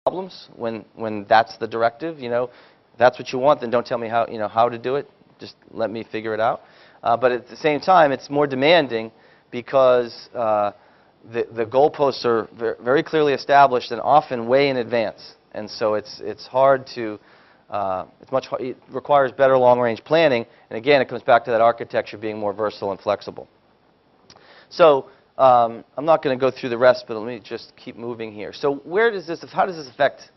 problems when that's the directive. You know, if that's what you want, then don't tell me how, you know, how to do it. Just let me figure it out. But at the same time, it's more demanding because the goalposts are very clearly established and often way in advance. And so it's hard to, it requires better long-range planning. And again, it comes back to that architecture being more versatile and flexible. So I'm not going to go through the rest, but let me just keep moving here. So how does this affect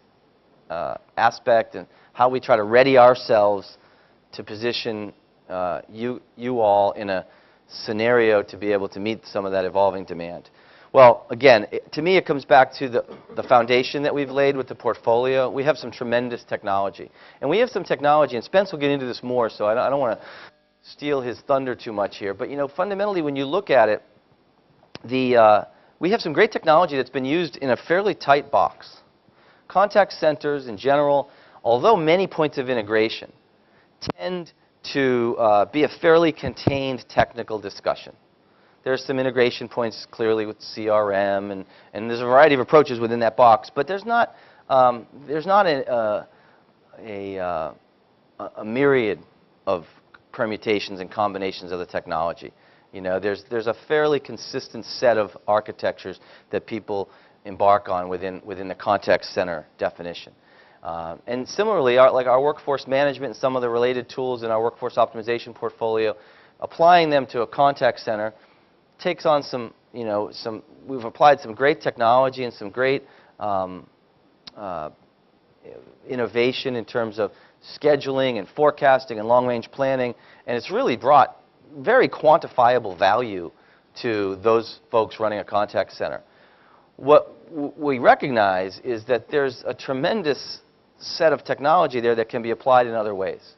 Aspect and how we try to ready ourselves to position you all in a scenario to be able to meet some of that evolving demand? Well, again, to me, it comes back to the foundation that we've laid with the portfolio. We have some tremendous technology. And we have some technology, and Spence will get into this more, so I don't want to steal his thunder too much here. But, you know, fundamentally, when you look at it, we have some great technology that's been used in a fairly tight box. Contact centers, in general, although many points of integration, tend to be a fairly contained technical discussion. There's some integration points clearly with CRM, and there's a variety of approaches within that box. But there's not a myriad of permutations and combinations of the technology. You know, there's a fairly consistent set of architectures that people embark on within the contact center definition. And similarly, our workforce management and some of the related tools in our workforce optimization portfolio, applying them to a contact center takes on we've applied some great technology and some great innovation in terms of scheduling and forecasting and long-range planning, and it's really brought very quantifiable value to those folks running a contact center. What we recognize is that there's a tremendous set of technology there that can be applied in other ways.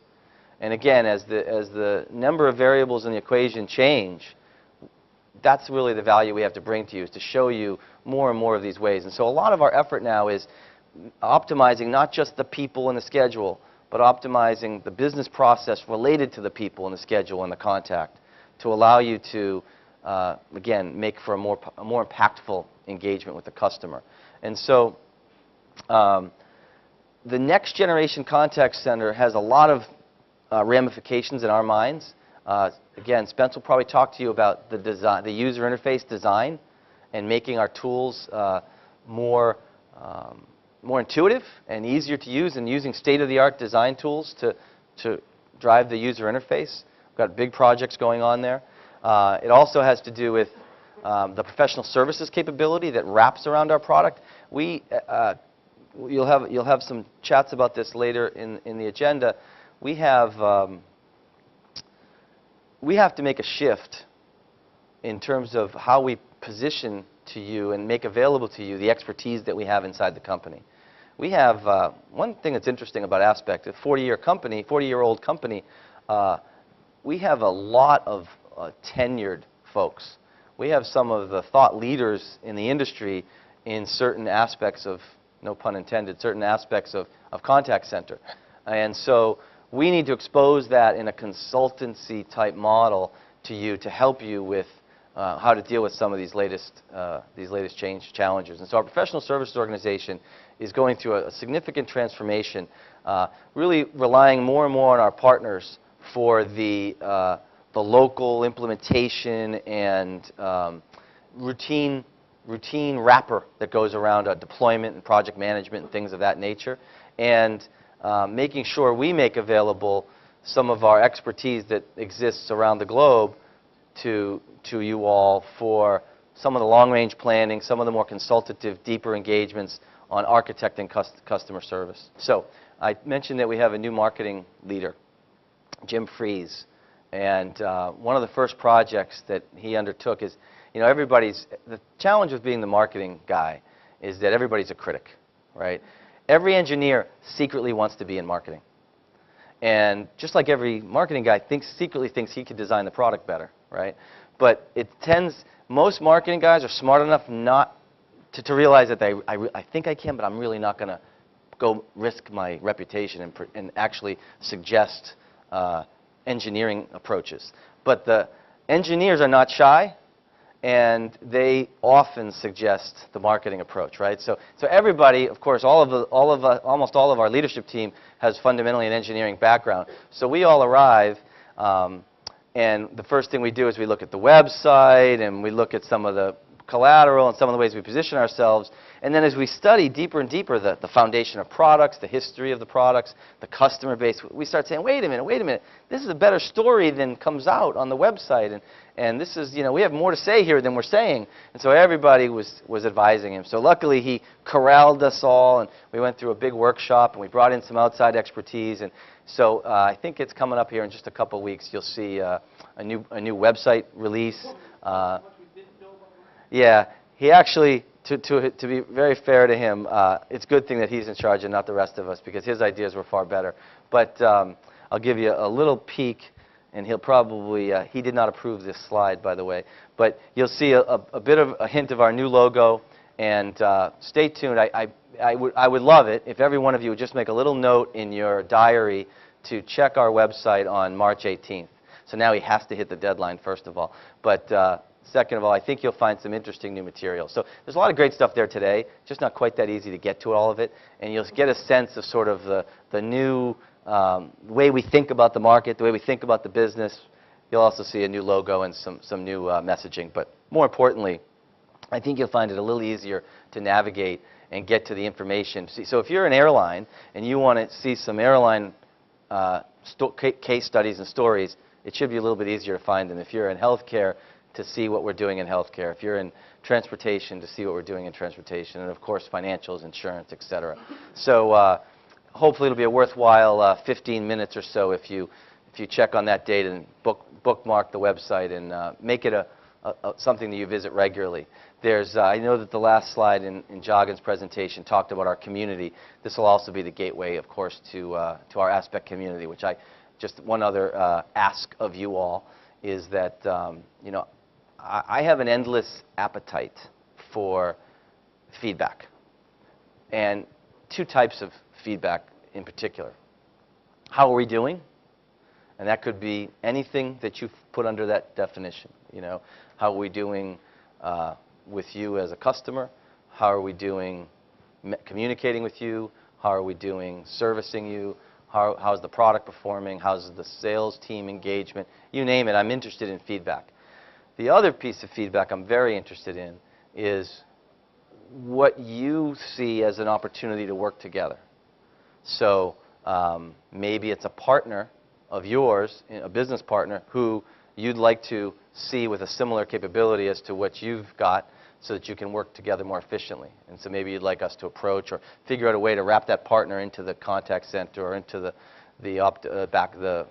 And again, as the number of variables in the equation change, that's really the value we have to bring to you, is to show you more and more of these ways. And so a lot of our effort now is optimizing not just the people and the schedule, but optimizing the business process related to the people and the schedule and the contact to allow you to, again, make for a more impactful engagement with the customer. And so the next generation contact center has a lot of ramifications in our minds. Again, Spence will probably talk to you about the design, the user interface design, and making our tools more intuitive and easier to use, and using state-of-the-art design tools to drive the user interface. We've got big projects going on there. It also has to do with the professional services capability that wraps around our product. You'll have some chats about this later in the agenda. We have to make a shift in terms of how we position to you and make available to you the expertise that we have inside the company. We have one thing that's interesting about Aspect, a 40-year-old company. We have a lot of tenured folks. We have some of the thought leaders in the industry in certain aspects of, no pun intended, certain aspects of contact center. And so we need to expose that in a consultancy type model to you to help you with how to deal with some of these latest challenges. And so our professional services organization is going through a significant transformation, really relying more and more on our partners for the local implementation and routine wrapper that goes around deployment and project management and things of that nature, and making sure we make available some of our expertise that exists around the globe to you all for some of the long-range planning, some of the more consultative, deeper engagements on architecting customer service. So I mentioned that we have a new marketing leader, Jim Fries, and one of the first projects that he undertook is, you know, the challenge with being the marketing guy is that everybody's a critic, right? Every engineer secretly wants to be in marketing. And just like every marketing guy secretly thinks he could design the product better, right? But most marketing guys are smart enough not to realize that I think I can, but I'm really not going to go risk my reputation and actually suggest engineering approaches. But the engineers are not shy, and they often suggest the marketing approach, right? So everybody, of course, almost all of our leadership team has fundamentally an engineering background. So we all arrive, and the first thing we do is we look at the website, and we look at some of the collateral and some of the ways we position ourselves. And then as we study deeper and deeper the foundation of products, the history of the products, the customer base, we start saying, wait a minute, this is a better story than comes out on the website. And this is, we have more to say here than we're saying. And so everybody was advising him. So luckily he corralled us all, and we went through a big workshop, and we brought in some outside expertise. And so I think it's coming up here in just a couple of weeks. You'll see a new website release. Yeah, he actually, to be very fair to him, it's a good thing that he's in charge and not the rest of us, because his ideas were far better. But I'll give you a little peek, and he'll probably, he did not approve this slide, by the way, but you'll see a bit of a hint of our new logo, and stay tuned. I would love it if every one of you would just make a little note in your diary to check our website on March 18th. So now he has to hit the deadline, first of all. But second of all, I think you'll find some interesting new material. So there's a lot of great stuff there today, just not quite that easy to get to all of it. And you'll get a sense of sort of the new way we think about the market, the way we think about the business. You'll also see a new logo and some new messaging. But more importantly, I think you'll find it a little easier to navigate and get to the information. So if you're an airline and you want to see some airline case studies and stories, it should be a little bit easier to find them. If you're in healthcare, to see what we're doing in healthcare. If you're in transportation, to see what we're doing in transportation. And of course, financials, insurance, et cetera. So hopefully it'll be a worthwhile 15 minutes or so if you check on that date and bookmark the website and make it something that you visit regularly. I know that the last slide in Jagan's presentation talked about our community. This will also be the gateway, of course, to our Aspect community, which just one other ask of you all is that, I have an endless appetite for feedback, and two types of feedback in particular. How are we doing? And that could be anything that you put under that definition. How are we doing with you as a customer? How are we doing communicating with you? How are we doing servicing you? How's the product performing? How's the sales team engagement? You name it, I'm interested in feedback. The other piece of feedback I'm very interested in is what you see as an opportunity to work together. So maybe it's a partner of yours, a business partner, who you'd like to see with a similar capability as to what you've got so that you can work together more efficiently. And so maybe you'd like us to approach or figure out a way to wrap that partner into the contact center or into the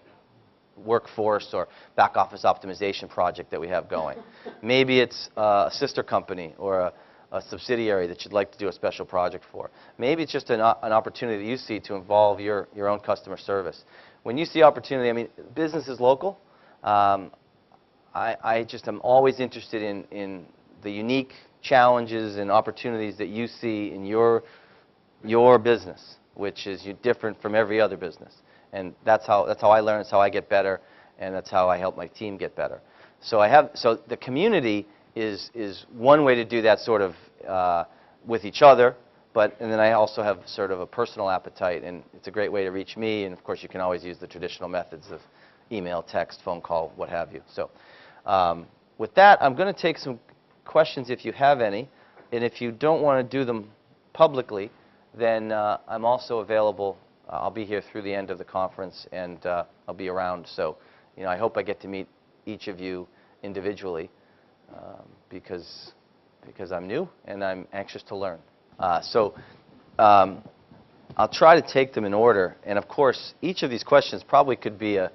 workforce or back office optimization project that we have going. Maybe it's a sister company or a subsidiary that you'd like to do a special project for. Maybe it's just an opportunity that you see to involve your own customer service. When you see opportunity, I mean, business is local. I just am always interested in the unique challenges and opportunities that you see in your business, which is different from every other business. And that's how I learn, it's how I get better, and that's how I help my team get better. So the community is one way to do that sort of with each other, and then I also have sort of a personal appetite, and it's a great way to reach me, and of course you can always use the traditional methods of email, text, phone call, what have you. So with that, I'm going to take some questions if you have any, and if you don't want to do them publicly, then I'm also available. I'll be here through the end of the conference, and I'll be around. So, I hope I get to meet each of you individually because I'm new and I'm anxious to learn. I'll try to take them in order. And of course, each of these questions probably could be a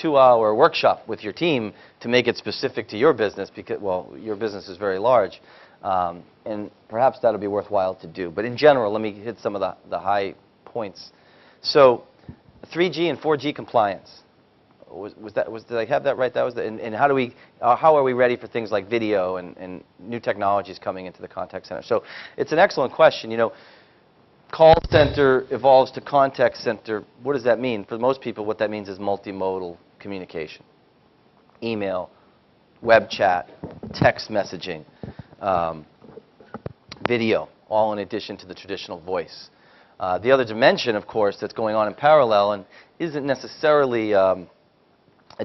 2-hour workshop with your team to make it specific to your business because, well, your business is very large. And perhaps that'll be worthwhile to do. But in general, let me hit some of the high points. So 3G and 4G compliance. Did I have that right? That was and how are we ready for things like video and new technologies coming into the contact center? So it's an excellent question. Call center evolves to contact center. What does that mean? For most people, what that means is multimodal communication. Email, web chat, text messaging, video, all in addition to the traditional voice. The other dimension, of course, that's going on in parallel and isn't necessarily a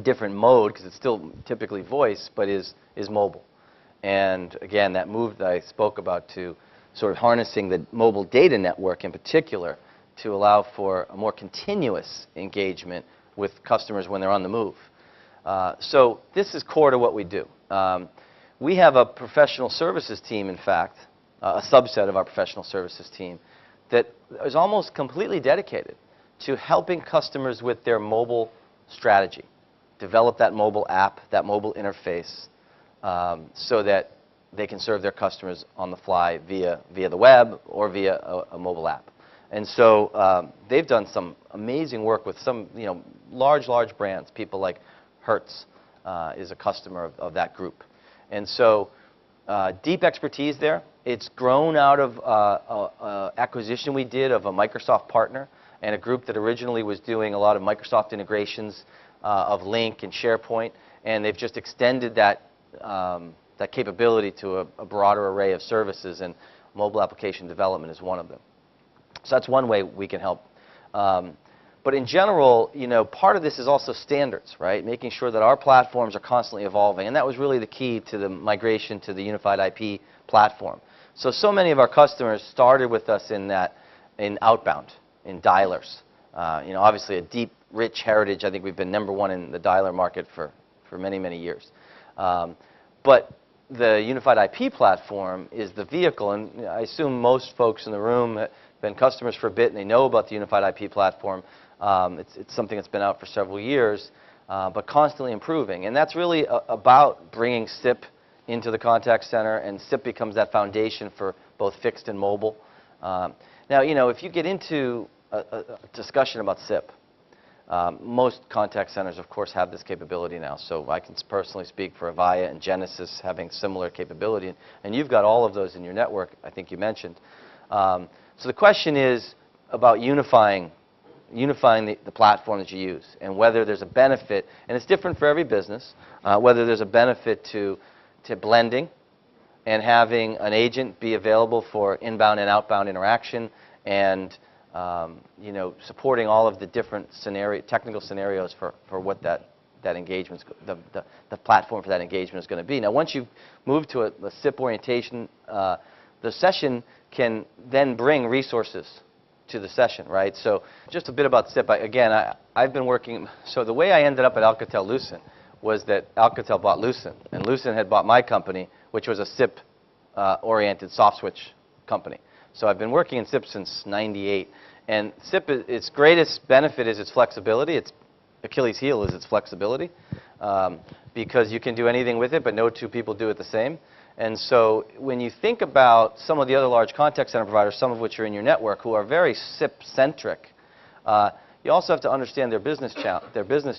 different mode, because it's still typically voice, but is mobile. And again, that move that I spoke about to sort of harnessing the mobile data network in particular to allow for a more continuous engagement with customers when they're on the move. So this is core to what we do. We have a professional services team, in fact, a subset of our professional services team, that is almost completely dedicated to helping customers with their mobile strategy, develop that mobile app, that mobile interface, so that they can serve their customers on the fly via the web or via a mobile app. And so they've done some amazing work with some large brands. People like Hertz is a customer of that group. And so deep expertise there. It's grown out of acquisition we did of a Microsoft partner and a group that originally was doing a lot of Microsoft integrations of Lync and SharePoint, and they've just extended that capability to a broader array of services, and mobile application development is one of them. So that's one way we can help. But in general, part of this is also standards, right? Making sure that our platforms are constantly evolving, and that was really the key to the migration to the unified IP platform. So many of our customers started with us in outbound, in dialers. Obviously a deep, rich heritage. I think we've been #1 in the dialer market for many years. But the unified IP platform is the vehicle, and I assume most folks in the room have been customers for a bit and they know about the unified IP platform. It's something that's been out for several years, but constantly improving. And that's really about bringing SIP into the contact center, and SIP becomes that foundation for both fixed and mobile. Now, if you get into a discussion about SIP, most contact centers, of course, have this capability now. So I can personally speak for Avaya and Genesys having similar capability. And you've got all of those in your network, I think you mentioned. So the question is about unifying the platform that you use, and whether there's a benefit, and it's different for every business, whether there's a benefit to blending and having an agent be available for inbound and outbound interaction, and supporting all of the different technical scenarios for what that engagement, the platform for that engagement is going to be. Now, once you move to a SIP orientation, the session can then bring resources to the session, right? So just a bit about SIP. I've been working, so the way I ended up at Alcatel-Lucent was that Alcatel bought Lucent, and Lucent had bought my company, which was a SIP-oriented soft switch company. So I've been working in SIP since '98, and SIP, its greatest benefit is its flexibility. Its Achilles heel is its flexibility, because you can do anything with it, but no two people do it the same. And so when you think about some of the other large contact center providers, some of which are in your network, who are very SIP-centric, you also have to understand their business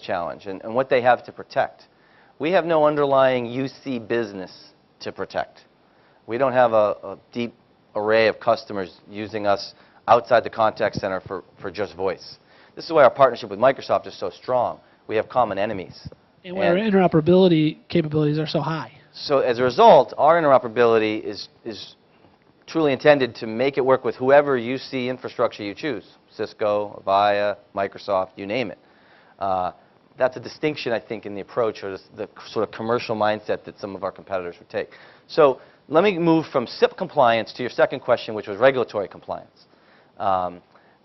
challenge and what they have to protect. We have no underlying UC business to protect. We don't have a deep array of customers using us outside the contact center for just voice. This is why our partnership with Microsoft is so strong. We have common enemies. And where our interoperability capabilities are so high. So as a result, our interoperability is truly intended to make it work with whoever UC infrastructure you choose. Cisco, Avaya, Microsoft, you name it. That's a distinction, I think, in the approach, or the sort of commercial mindset that some of our competitors would take. So let me move from SIP compliance to your second question, which was regulatory compliance.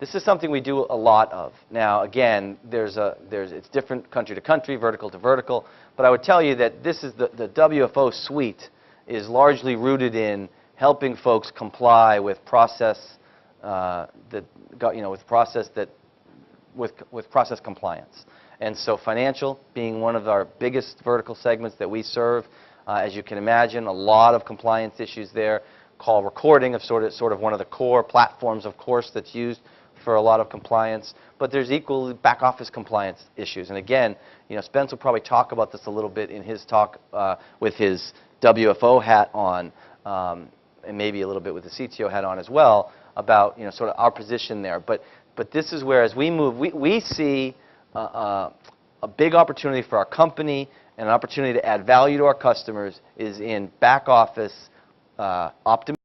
This is something we do a lot of. Now, again, it's different country to country, vertical to vertical, but I would tell you that this is the WFO suite is largely rooted in helping folks comply with process with process compliance. And so financial being one of our biggest vertical segments that we serve, as you can imagine, a lot of compliance issues there. Call recording of sort of one of the core platforms, of course, that's used for a lot of compliance, but there's equally back office compliance issues. And again, Spence will probably talk about this a little bit in his talk with his WFO hat on, and maybe a little bit with the CTO hat on as well, about sort of our position there. But this is where, as we move, we see a big opportunity for our company and an opportunity to add value to our customers is in back office optimization.